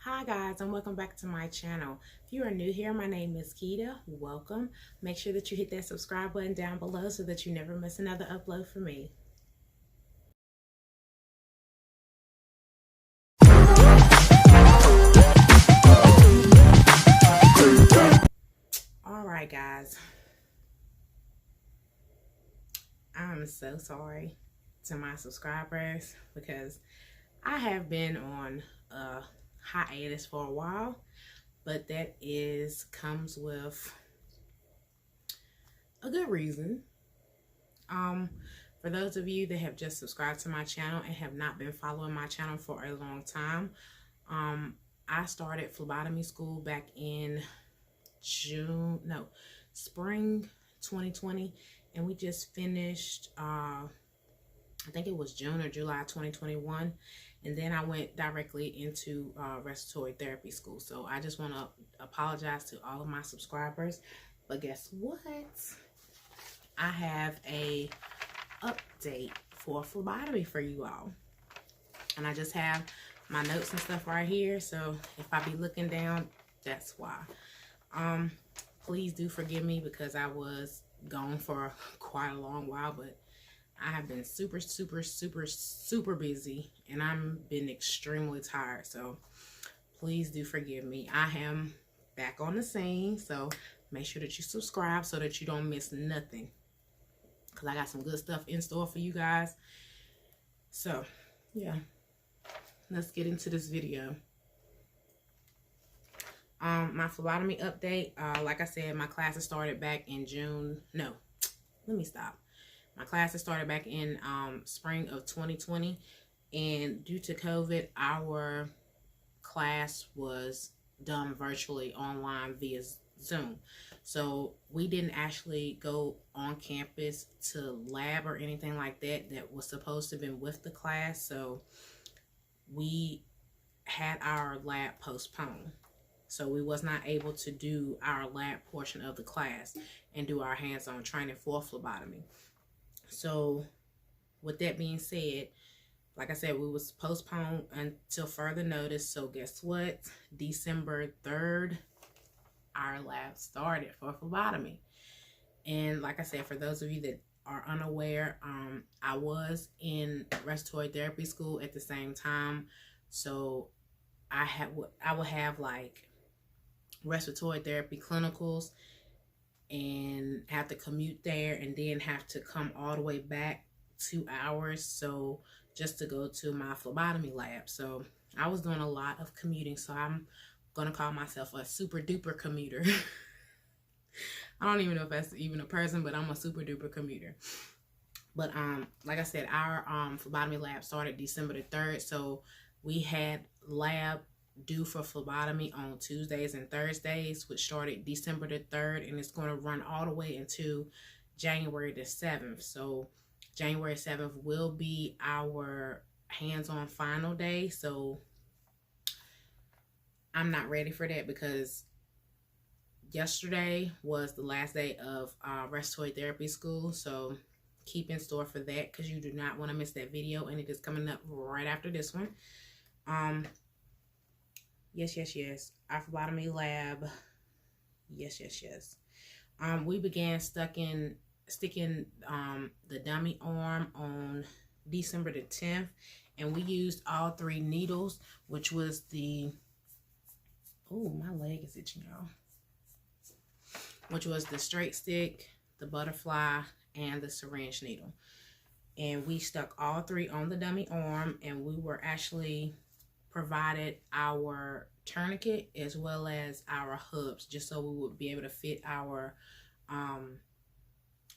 Hi guys, and welcome back to my channel. If you are new here, my name is Keita. Welcome. Make sure that you hit that subscribe button down below so that you never miss another upload from me. Alright guys, I'm so sorry to my subscribers because I have been on a hiatus for a while, but that comes with a good reason. For those of you that have just subscribed to my channel and have not been following my channel for a long time, I started phlebotomy school back in spring 2020, and we just finished I think it was June or July 2021, and then I went directly into respiratory therapy school. So I just want to apologize to all of my subscribers, but guess what? I have a update for phlebotomy for you all, and I just have my notes and stuff right here, so if I be looking down, that's why. Please do forgive me because I was gone for quite a long while, but I have been super busy, and I've been extremely tired, so please do forgive me. I am back on the scene, so make sure that you subscribe so that you don't miss nothing, because I got some good stuff in store for you guys. So yeah, let's get into this video. My phlebotomy update, like I said, my classes started back in my classes started back in spring of 2020, and due to COVID, our class was done virtually online via Zoom. So we didn't actually go on campus to lab or anything like that that was supposed to have been with the class. So we had our lab postponed. So we was not able to do our lab portion of the class and do our hands-on training for phlebotomy. So with that being said, like I said, we was postponed until further notice. So guess what? December 3rd, our lab started for phlebotomy. And like I said, for those of you that are unaware, I was in respiratory therapy school at the same time. So I would have like respiratory therapy clinicals and have to commute there, and then have to come all the way back 2 hours so just to go to my phlebotomy lab. So I was doing a lot of commuting, so I'm gonna call myself a super duper commuter. I don't even know if that's even a person, but I'm a super duper commuter. But like I said, our phlebotomy lab started December the 3rd, so we had lab due for phlebotomy on Tuesdays and Thursdays, which started December the 3rd, and it's going to run all the way into January the 7th. So January 7th will be our hands-on final day. So I'm not ready for that because yesterday was the last day of respiratory therapy school. So keep in store for that, because you do not want to miss that video, and it is coming up right after this one. Yes. Our phlebotomy lab. Yes. We began sticking the dummy arm on December the 10th, and we used all 3 needles, which was the, oh, my leg is itching, y'all, which was the straight stick, the butterfly, and the syringe needle. And we stuck all 3 on the dummy arm, and we were actually provided our tourniquet as well as our hubs, just so we would be able to fit our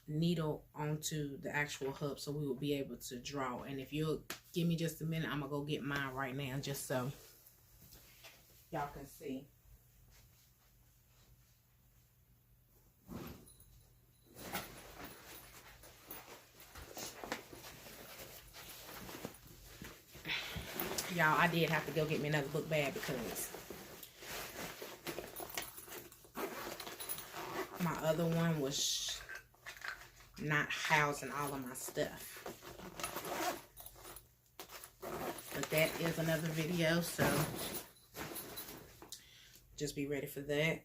needle onto the actual hub, so we would be able to draw. And if you'll give me just a minute, I'm gonna go get mine right now just so y'all can see. Y'all, I did have to go get me another book bag because my other one was not housing all of my stuff. But that is another video, so just be ready for that.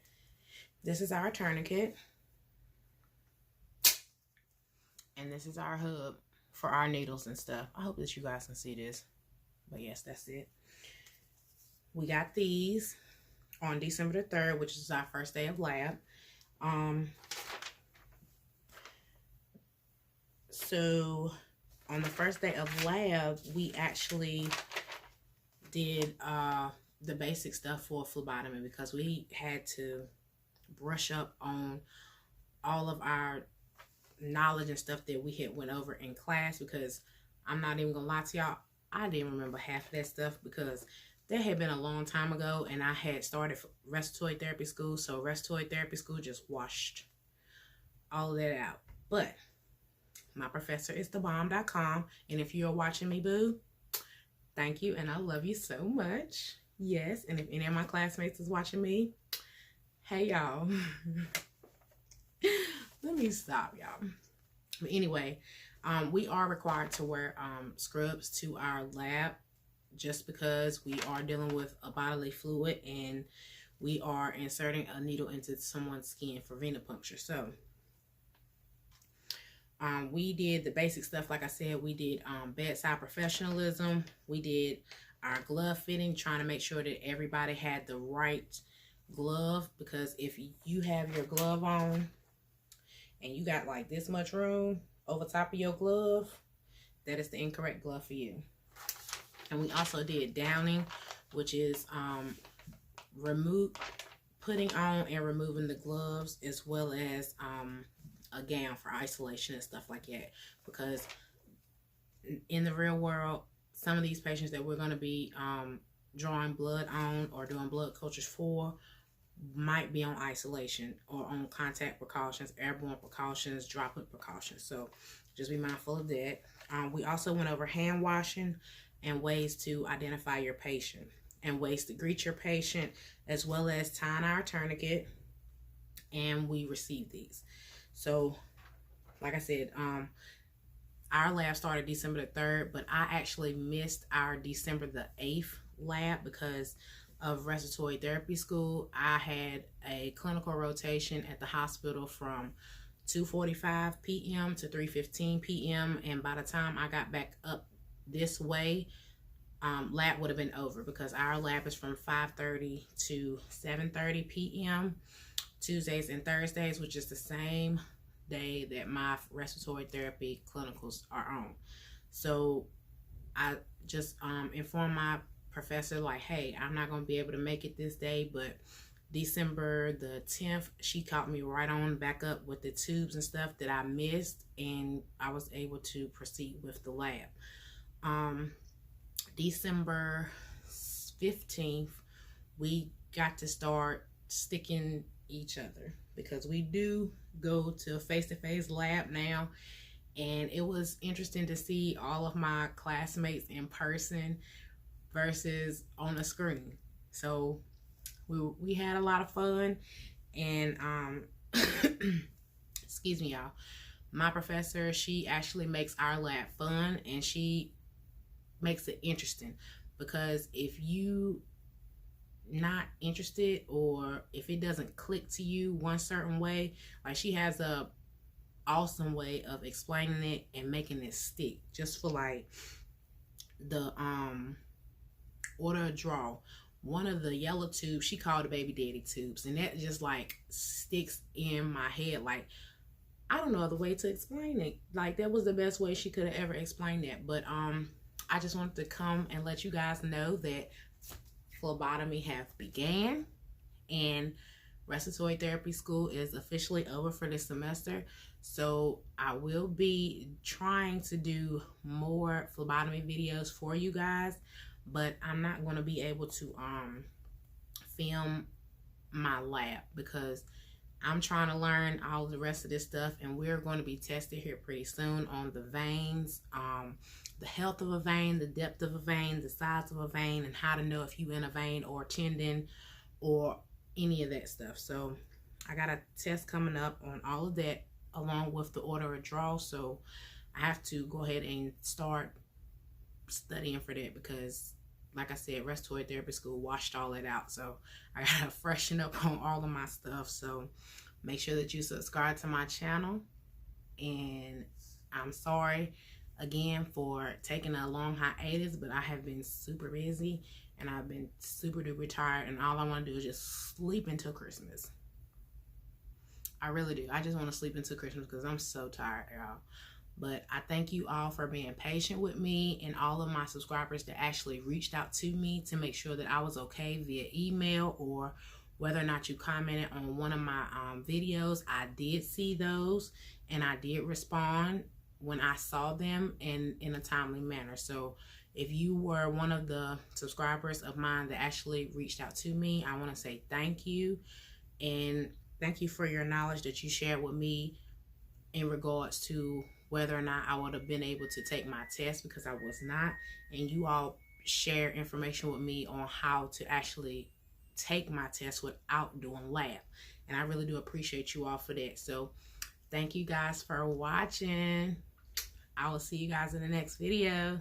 This is our tourniquet. And this is our hub for our needles and stuff. I hope that you guys can see this. But yes, that's it. We got these on December the 3rd, which is our first day of lab. So on the first day of lab, we actually did the basic stuff for phlebotomy because we had to brush up on all of our knowledge and stuff that we had went over in class, because I'm not even gonna lie to y'all, I didn't remember half of that stuff because that had been a long time ago and I had started respiratory therapy school, so respiratory therapy school just washed all of that out. But my professor is thebomb.com, and if you're watching me, boo, thank you and I love you so much. Yes, and if any of my classmates is watching me, hey y'all. Let me stop, y'all. But anyway, we are required to wear scrubs to our lab just because we are dealing with a bodily fluid and we are inserting a needle into someone's skin for venipuncture. So we did the basic stuff. Like I said, we did bedside professionalism. We did our glove fitting, trying to make sure that everybody had the right glove, because if you have your glove on and you got like this much room over top of your glove, that is the incorrect glove for you. And we also did downing, which is putting on and removing the gloves, as well as a gown for isolation and stuff like that. Because in the real world, some of these patients that we're going to be drawing blood on or doing blood cultures for might be on isolation or on contact precautions, airborne precautions, droplet precautions. So just be mindful of that. We also went over hand washing and ways to identify your patient and ways to greet your patient, as well as tying our tourniquet. And we received these. So like I said, our lab started December the 3rd, but I actually missed our December the 8th lab because of respiratory therapy school. I had a clinical rotation at the hospital from 2:45 p.m. to 3:15 p.m. and by the time I got back up this way, lab would have been over, because our lab is from 5:30 to 7:30 p.m. Tuesdays and Thursdays, which is the same day that my respiratory therapy clinicals are on. So I just informed my professor, like, hey, I'm not going to be able to make it this day, but December the 10th, she caught me right on back up with the tubes and stuff that I missed, and I was able to proceed with the lab. December 15th, we got to start sticking each other, because we do go to a face-to-face lab now, and it was interesting to see all of my classmates in person versus on the screen. So we had a lot of fun, and excuse me, y'all, my professor, she actually makes our lab fun, and she makes it interesting, because if you not interested, or if it doesn't click to you one certain way, like, she has a awesome way of explaining it and making it stick. Just for like the order of draw, one of the yellow tubes she called the baby daddy tubes, and that just like sticks in my head. Like, I don't know other way to explain it. Like, that was the best way she could have ever explained that. But I just wanted to come and let you guys know that phlebotomy have began, and respiratory therapy school is officially over for this semester. So I will be trying to do more phlebotomy videos for you guys, but I'm not going to be able to film my lab, because I'm trying to learn all the rest of this stuff, and we're going to be tested here pretty soon on the veins, the health of a vein, the depth of a vein, the size of a vein, and how to know if you in a vein or tendon or any of that stuff. So I got a test coming up on all of that, along with the order of draw. So I have to go ahead and start studying for that, because like I said, respiratory therapy school washed all that out. So I gotta freshen up on all of my stuff. So make sure that you subscribe to my channel. And I'm sorry again for taking a long hiatus, but I have been super busy and I've been super duper tired, and all I want to do is just sleep until Christmas. I really do. I just want to sleep until Christmas because I'm so tired, y'all. But I thank you all for being patient with me, and all of my subscribers that actually reached out to me to make sure that I was okay via email, or whether or not you commented on one of my videos. I did see those and I did respond when I saw them in a timely manner. So if you were one of the subscribers of mine that actually reached out to me, I want to say thank you. And thank you for your knowledge that you shared with me in regards to whether or not I would have been able to take my test, because I was not. And you all share information with me on how to actually take my test without doing lab. And I really do appreciate you all for that. So thank you guys for watching. I will see you guys in the next video.